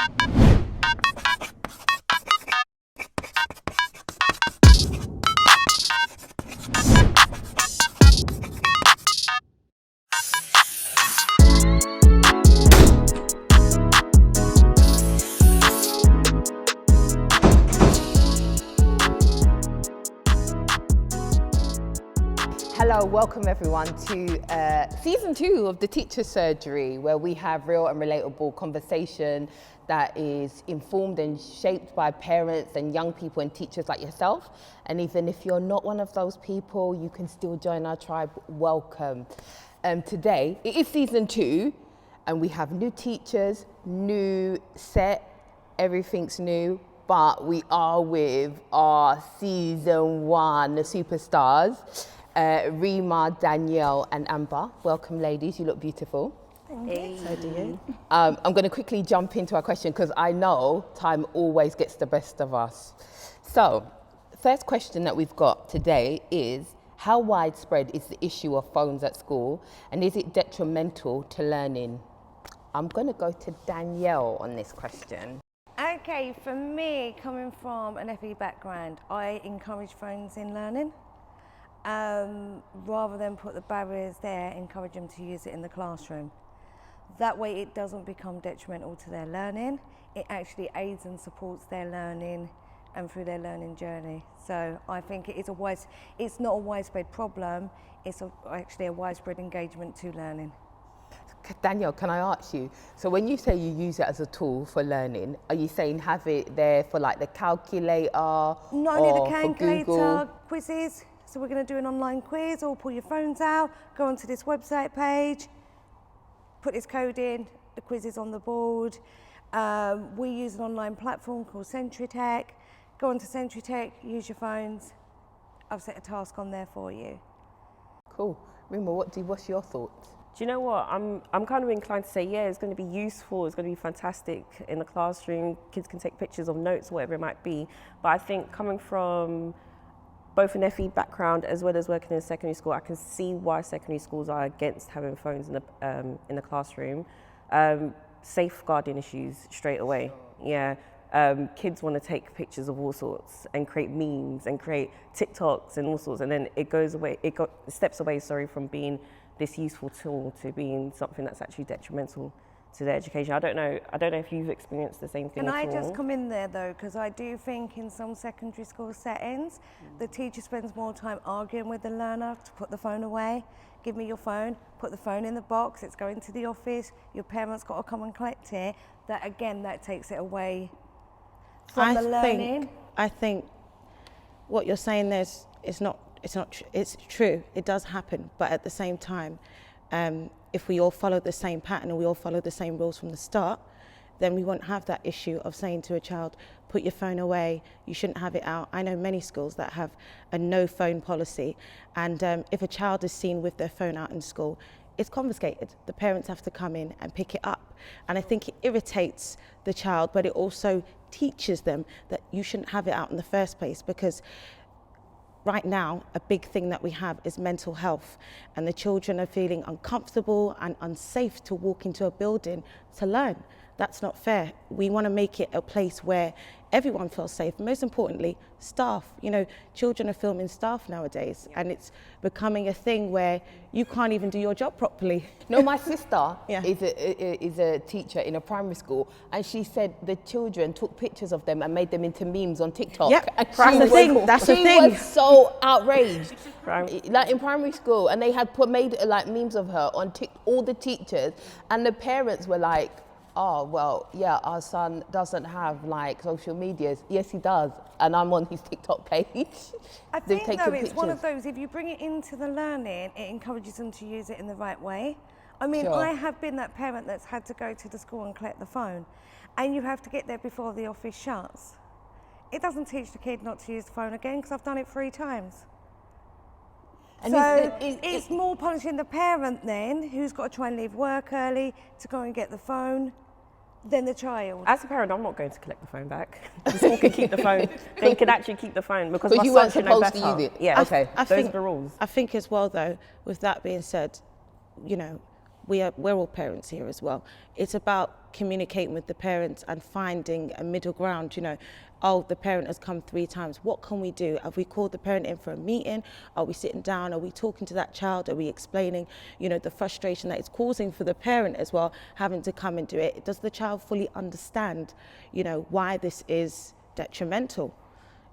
Hello, welcome everyone to season 2 of the Teacher Surgery, where we have real and relatable conversation that is informed and shaped by parents and young people and teachers like yourself. And even if you're not one of those people, you can still join our tribe. Welcome. Today, it is season 2, and we have new teachers, new set, everything's new, but we are with our season 1 superstars. Rima, Danielle and Amber. Welcome ladies, you look beautiful. Thank you. So do you. I'm going to quickly jump into our question because I know time always gets the best of us. So, first question that we've got today is, how widespread is the issue of phones at school and is it detrimental to learning? I'm going to go to Danielle on this question. Okay, for me, coming from an FE background, I encourage phones in learning. Rather than put the barriers there, encourage them to use it in the classroom. That way it doesn't become detrimental to their learning. It actually aids and supports their learning and through their learning journey. So I think it's not a widespread problem, it's actually a widespread engagement to learning. Danielle, can I ask you, so when you say you use it as a tool for learning, are you saying have it there for like the calculator? Not only the calculator, Google? quizzes. So we're going to do an online quiz, or pull your phones out, go onto this website page, put this code in, the quiz is on the board. We use an online platform called SentryTech. Go onto SentryTech, use your phones. I've set a task on there for you. Cool. Rima, what's your thoughts? Do you know what? I'm kind of inclined to say, yeah, it's going to be useful, it's going to be fantastic in the classroom. Kids can take pictures of notes, whatever it might be. But I think coming from both an FE background as well as working in a secondary school, I can see why secondary schools are against having phones in the classroom. Safeguarding issues straight away. Yeah, kids want to take pictures of all sorts and create memes and create TikToks and all sorts, and then it steps away from being this useful tool to being something that's actually detrimental to their education. I don't know if you've experienced the same thing Can at all. I just come in there though, because I do think in some secondary school settings, the teacher spends more time arguing with the learner to put the phone away. Give me your phone, put the phone in the box, it's going to the office, your parents got to come and collect it. That takes it away from the learning. I think what you're saying there it's true, it does happen, but at the same time, if we all follow the same pattern and we all follow the same rules from the start, then we won't have that issue of saying to a child, put your phone away, you shouldn't have it out. I know many schools that have a no phone policy, and if a child is seen with their phone out in school, it's confiscated. The parents have to come in and pick it up. And I think it irritates the child, but it also teaches them that you shouldn't have it out in the first place, because right now, a big thing that we have is mental health, and the children are feeling uncomfortable and unsafe to walk into a building to learn. That's not fair. We want to make it a place where everyone feels safe. Most importantly, staff. You know, children are filming staff nowadays, and it's becoming a thing where you can't even do your job properly. No, my sister Yeah. is a teacher in a primary school, and she said the children took pictures of them and made them into memes on TikTok. Yep, And that's the thing. That's the she thing. was so outraged, Right. like in primary school, and they had made like memes of her on all the teachers, and the parents were like, oh, well, yeah, our son doesn't have like social medias. Yes, he does. And I'm on his TikTok page. I They've think taken though it's one of pictures. those, if you bring it into the learning, it encourages them to use it in the right way. I mean, Sure. I have been that parent that's had to go to the school and collect the phone, and you have to get there before the office shuts. It doesn't teach the kid not to use the phone again, because I've done it 3 times. And So it's more punishing the parent then, who's got to try and leave work early to go and get the phone, than the child. As a parent, I'm not going to collect the phone back. The school can keep the phone. They can actually keep the phone because my you son weren't should know supposed to better. use it. Yeah, Okay. those are the rules. I think as well though, with that being said, you know, we're all parents here as well. It's about communicating with the parents and finding a middle ground, you know. Oh, the parent has come 3 times. What can we do? Have we called the parent in for a meeting? Are we sitting down? Are we talking to that child? Are we explaining, you know, the frustration that it's causing for the parent as well, having to come and do it? Does the child fully understand, you know, why this is detrimental?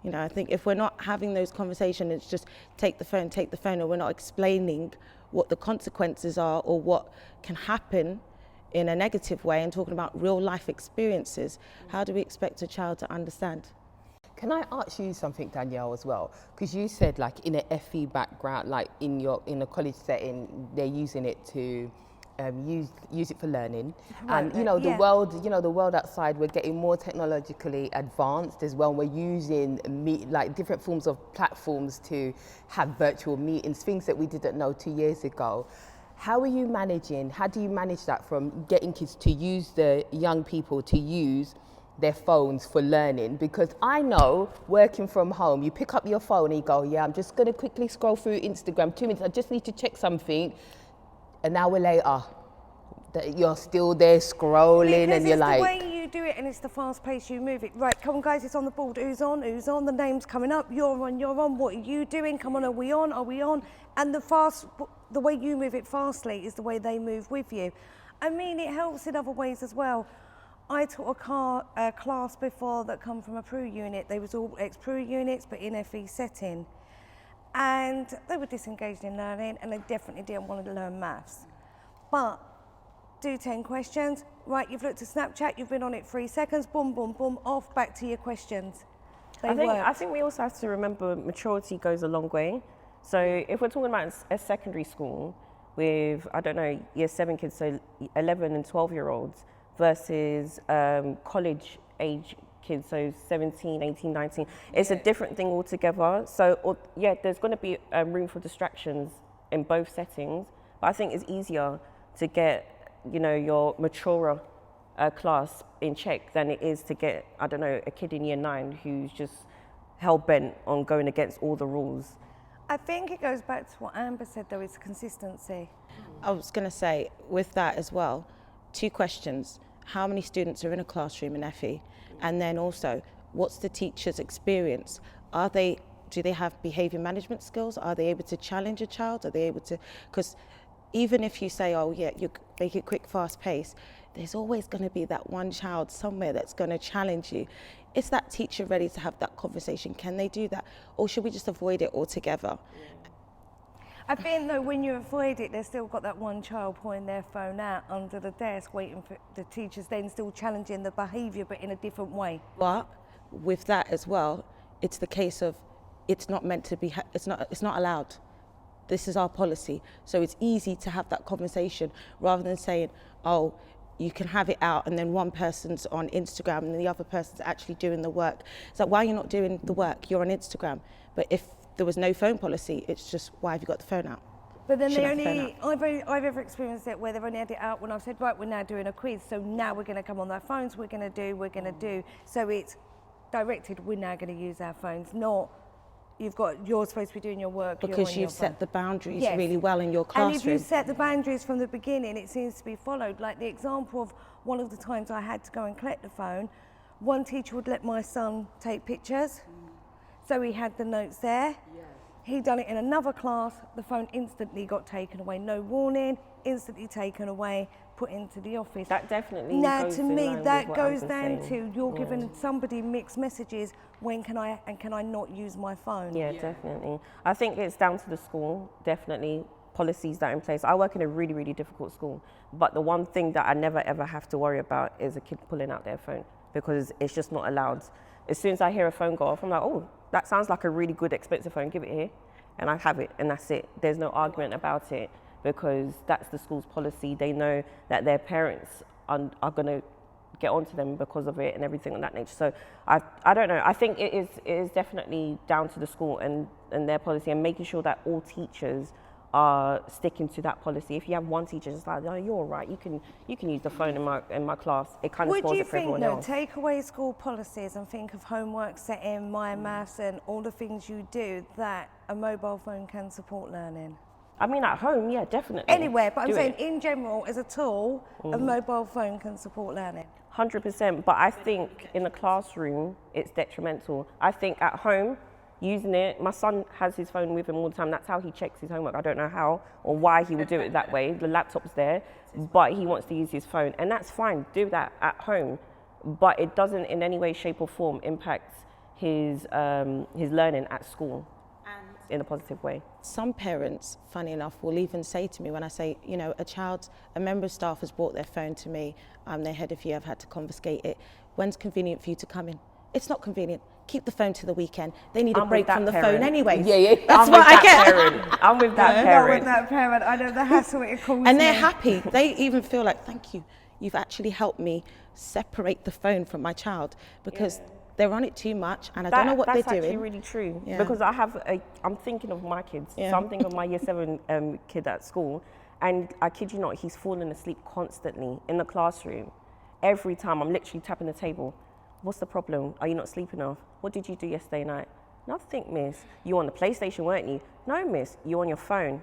You know, I think if we're not having those conversations, it's just take the phone, or we're not explaining what the consequences are or what can happen in a negative way and talking about real life experiences, how do we expect a child to understand? Can I ask you something, Danielle, as well? Because you said, like, in a FE background, like in a college setting, they're using it to use it for learning, and you know the world outside, we're getting more technologically advanced as well. We're using different forms of platforms to have virtual meetings, things that we didn't know 2 years ago. How do you manage that from getting kids to use, the young people to use their phones for learning? Because I know, working from home, you pick up your phone and you go, yeah, I'm just going to quickly scroll through Instagram, 2 minutes, I just need to check something. An hour later, you're still there scrolling, and you're like... Because it's the way you do it, and it's the fast pace you move it. Right, come on guys, it's on the board. Who's on? The name's coming up. You're on. What are you doing? Come on, are we on? And the way you move it fastly is the way they move with you. I mean, it helps in other ways as well. I taught a class before that come from a PRU unit. They was all ex-PRU units, but in FE setting. And they were disengaged in learning, and they definitely didn't want to learn maths. But do 10 questions. Right, you've looked at Snapchat, you've been on it 3 seconds, boom, boom, boom, off, back to your questions. I think we also have to remember maturity goes a long way. So if we're talking about a secondary school with, I don't know, year 7 kids, so 11 and 12-year-olds versus college age kids, so 17, 18, 19, it's a different thing altogether. So there's going to be room for distractions in both settings, but I think it's easier to get, you know, your maturer class in check than it is to get, I don't know, a kid in year 9 who's just hell-bent on going against all the rules. I think it goes back to what Amber said, though, it's consistency. I was going to say, with that as well, 2 questions. How many students are in a classroom in FE? And then also, what's the teacher's experience? Do they have behaviour management skills? Are they able to challenge a child? Are they able to, because even if you say, oh yeah, you make it quick, fast pace, there's always going to be that one child somewhere that's going to challenge you. Is that teacher ready to have that conversation? Can they do that? Or should we just avoid it altogether? I think though when you avoid it, they've still got that one child pulling their phone out under the desk, waiting for the teachers then still challenging the behaviour, but in a different way. But with that as well, it's the case of it's not meant to be, it's not allowed. This is our policy. So it's easy to have that conversation rather than saying, oh, you can have it out and then one person's on Instagram and the other person's actually doing the work. It's like, why are you not doing the work? You're on Instagram. But if there was no phone policy, it's just, why have you got the phone out? But then I've ever experienced it where they've only had it out when I've said, right, we're now doing a quiz, so now we're going to come on our phones, we're going to do. So it's directed, we're now going to use our phones, not you're supposed to be doing your work. Because you've set the boundaries really well in your classroom. And if you set the boundaries from the beginning, it seems to be followed. Like the example of one of the times I had to go and collect the phone, one teacher would let my son take pictures. So he had the notes there. He'd done it in another class, the phone instantly got taken away, no warning, instantly taken away, put into the office. That definitely now goes to in me line that with what goes Amber's down saying. to you're giving somebody mixed messages, when can I not use my phone? Yeah, definitely. I think it's down to the school, definitely, policies that are in place. I work in a really, really difficult school, but the one thing that I never ever have to worry about is a kid pulling out their phone, because it's just not allowed. As soon as I hear a phone go off, I'm like, oh, that sounds like a really good expensive phone, give it here. And I have it, and that's it. There's no argument about it, because that's the school's policy. They know that their parents are going to get onto them because of it and everything of that nature. So I don't know. I think it is definitely down to the school and their policy, and making sure that all teachers are sticking to that policy. If you have one teacher just like, oh, you're all right, you can use the phone in my class, it kind of spoils it for everyone else. Would you think, take away school policies and think of homework setting, my maths and all the things you do, that a mobile phone can support learning? I mean, at home, yeah, definitely. Anywhere, but I'm Do saying it. in general, as a tool, a mobile phone can support learning. 100%, but I think in the classroom, it's detrimental. I think at home, using it, my son has his phone with him all the time. That's how he checks his homework. I don't know how or why he would do it that way. The laptop's there, but he wants to use his phone, and that's fine. Do that at home, but it doesn't in any way, shape, or form impact his learning at school in a positive way. Some parents, funny enough, will even say to me when I say, you know, a member of staff has brought their phone to me, I'm their head of year, I've had to confiscate it. When's convenient for you to come in? It's not convenient. Keep the phone to the weekend. They need a break from the phone anyway. Yeah. That's what I get. I'm with that Not parent. with that parent. I know the hassle it causes. And they're happy. They even feel like, thank you. You've actually helped me separate the phone from my child because they're on it too much and I don't know what they're doing. That's actually really true Yeah. because I'm thinking of my kids. Yeah. So I'm thinking of my year 7 kid at school, and I kid you not, he's falling asleep constantly in the classroom. Every time I'm literally tapping the table. What's the problem? Are you not sleeping enough? What did you do yesterday night? Nothing, miss. You on the PlayStation, weren't you? No, miss. You on your phone.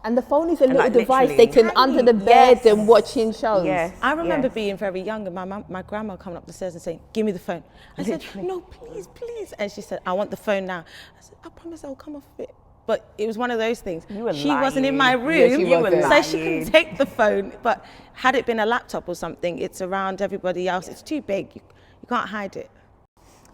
And the phone is a little like, device literally. they can under the bed and watching shows. Yes. I remember yes. being very young and my grandma coming up the stairs and saying, give me the phone. I said, no, please, please. And she said, I want the phone now. I said, I promise I'll come off of it. But it was one of those things. You were she wasn't in lying. my room, Yeah, she wasn't. so she couldn't take the phone. But had it been a laptop or something, it's around everybody else. It's too big. You can't hide it.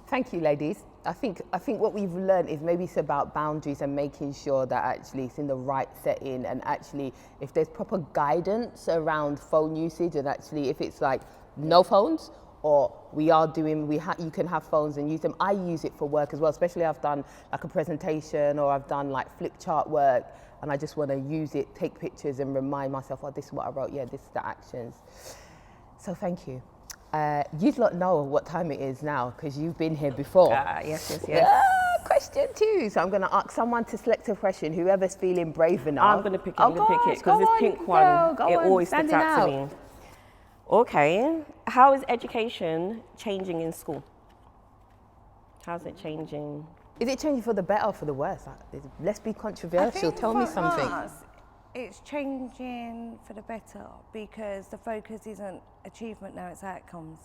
Thank you, ladies. I think what we've learned is maybe it's about boundaries and making sure that actually it's in the right setting, and actually if there's proper guidance around phone usage, and actually if it's like no phones or you can have phones and use them. I use it for work as well, especially I've done like a presentation or I've done like flip chart work and I just want to use it, take pictures and remind myself, oh, this is what I wrote, yeah, this is the actions. So thank you. You lot know what time it is now because you've been here before. Yes. Question 2. So I'm going to ask someone to select a question, whoever's feeling brave enough. I'm going to pick it. Because this pink one, it always sticks out to me. Okay. How is education changing in school? How's it changing? Is it changing for the better or for the worse? Let's be controversial. Tell me something. It's changing for the better because the focus isn't achievement now, it's outcomes.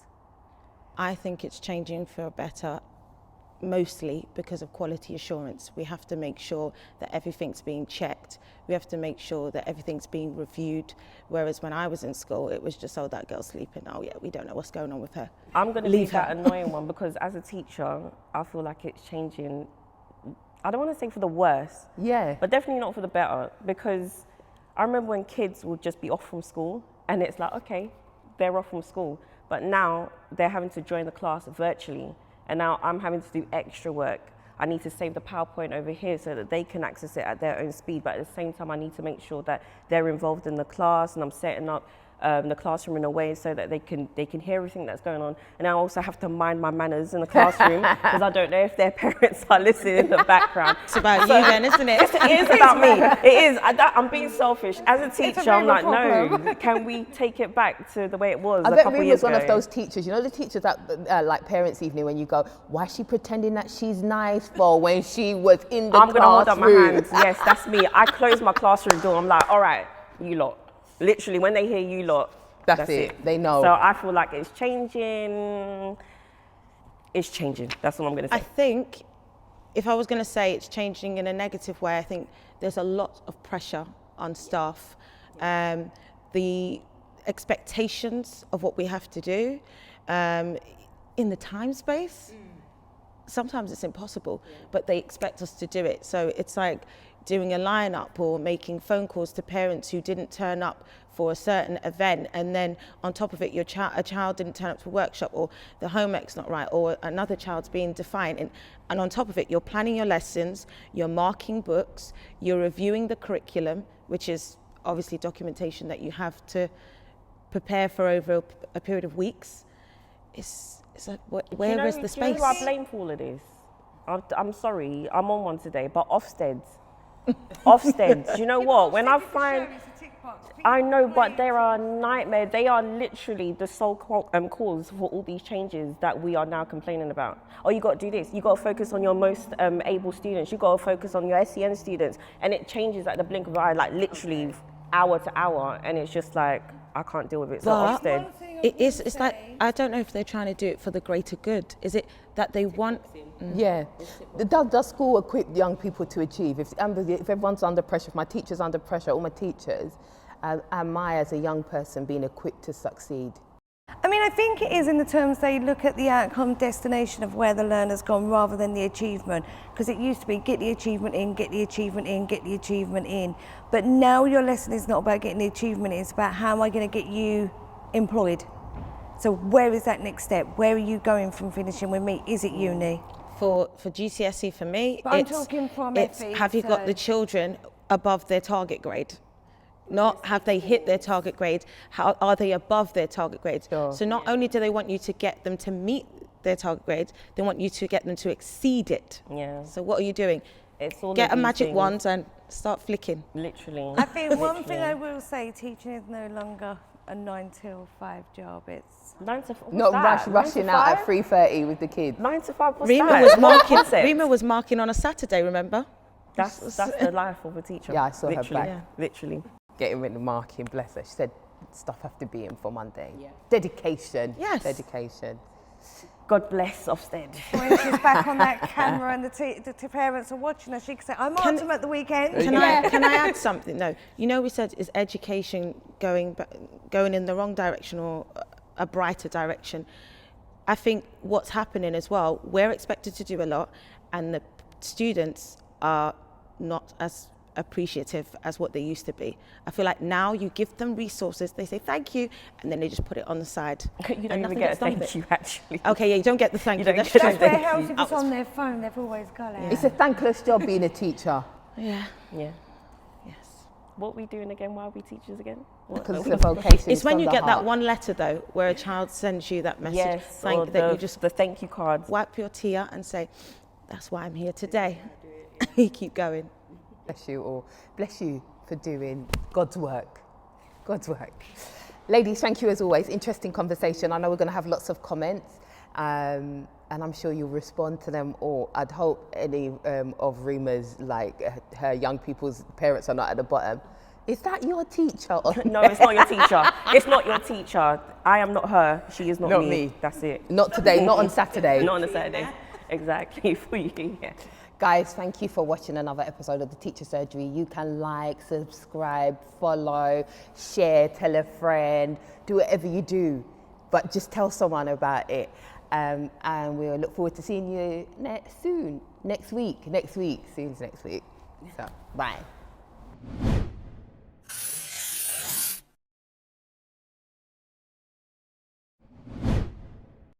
I think it's changing for better mostly because of quality assurance. We have to make sure that everything's being checked. We have to make sure that everything's being reviewed. Whereas when I was in school, it was just, oh, that girl's sleeping. Oh yeah, we don't know what's going on with her. I'm going to leave that annoying one because as a teacher, I feel like it's changing. I don't want to say for the worse. Yeah. But definitely not for the better, because I remember when kids would just be off from school and it's like, okay, they're off from school. But now they're having to join the class virtually. And now I'm having to do extra work. I need to save the PowerPoint over here so that they can access it at their own speed. But at the same time, I need to make sure that they're involved in the class and I'm setting up the classroom in a way so that they can hear everything that's going on. And I also have to mind my manners in the classroom because I don't know if their parents are listening in the background. It's about you then, isn't it? It is about me. It is. I'm being selfish. As a teacher, I'm like, no, can we take it back to the way it was a couple of years ago? I bet Reem was one of those teachers, you know the teachers that like parents' evening when you go, why is she pretending that she's nice for when she was in the classroom? I'm going to hold up my hands. Yes, that's me. I close my classroom door. I'm like, all right, you lot. Literally, when they hear you lot, that's it. They know. So I feel like it's changing. It's changing. That's what I'm going to say. I think if I was going to say it's changing in a negative way, I think there's a lot of pressure on staff. The expectations of what we have to do in the time space, sometimes it's impossible, but they expect us to do it. So it's like doing a lineup or making phone calls to parents who didn't turn up for a certain event, and then on top of it a child didn't turn up to a workshop, or the homework's not right, or another child's being defiant, and on top of it you're planning your lessons, you're marking books, you're reviewing the curriculum, which is obviously documentation that you have to prepare for over a period of weeks. It's like, where is the space? Do you know who I blame for all of this? I'm sorry, I'm on one today, but Ofsted. Ofsted. Do you know what? When I find I know, but they are a nightmare. They are literally the sole cause for all these changes that we are now complaining about. Oh, you got to do this. You got to focus on your most able students. You got to focus on your SEN students, and it changes at the blink of an eye, like literally hour to hour, and it's just like I can't deal with it. So Ofsted. It's like, I don't know if they're trying to do it for the greater good. Is it that they want? Yeah. Does school equip young people to achieve? If everyone's under pressure, if my teacher's under pressure, all my teachers, am I as a young person being equipped to succeed? I mean, I think it is in the terms they look at the outcome destination of where the learner's gone rather than the achievement. Because it used to be get the achievement in, get the achievement in, get the achievement in. But now your lesson is not about getting the achievement, it's about how am I going to get you employed. So where is that next step? Where are you going from finishing with me? Is it uni? For GCSE, for me, But I'm talking from it's FE, have you got the children above their target grade? Not have they hit their target grade, how are they above their target grade? Sure. So not only do they want you to get them to meet their target grade, they want you to get them to exceed it. Yeah. So what are you doing? It's all Get of a these magic things. wand and start flicking. Literally. I think one thing I will say, teaching is no longer a 9 till 5 job. It's 9 to 5. Not rushing out at 3:30 with the kids. 9 to 5. What's Rima that? was marking. Concept. Rima was marking on a Saturday. Remember? That's the life of a teacher. Yeah, I saw her literally. back. Yeah. Literally. Getting rid of marking, bless her. She said stuff have to be in for Monday. Yeah. Dedication. Yes. Dedication. God bless Ofsted. when she's back on that camera and the parents are watching her, she can say, I marked them at the weekend. Can I add something? No, you know we said is education going in the wrong direction or a brighter direction. I think what's happening as well, we're expected to do a lot, and the students are not as appreciative as what they used to be. I feel like now you give them resources, they say thank you, and then they just put it on the side. You don't even get a thank you, actually. Okay, yeah, you don't get the thank you. don't That's get true. the That's where thank helps you. if it's on their phone, they've always got it. It's a thankless job being a teacher. Yeah. Yeah. Yes. What are we doing again? Why are we teachers again? Because it's a vocation. It's when from you the get that heart. one letter though, where a child sends you that message. Yes, or that you just the thank you cards. wipe your tear and say, "That's why I'm here today." You keep going. Bless you all. Bless you for doing God's work. God's work. Ladies, thank you as always. Interesting conversation. I know we're going to have lots of comments, and I'm sure you'll respond to them all. I'd hope any of Rima's, like her young people's parents are not at the bottom. Is that your teacher? No, it's not your teacher. It's not your teacher. I am not her. She is not Not me. me. That's it. Not today, not on Saturday. Not on a Saturday. Exactly. For you. Yeah. Guys, thank you for watching another episode of The Teacher Surgery. You can like, subscribe, follow, share, tell a friend, do whatever you do, but just tell someone about it. And we'll look forward to seeing you next week. So, bye.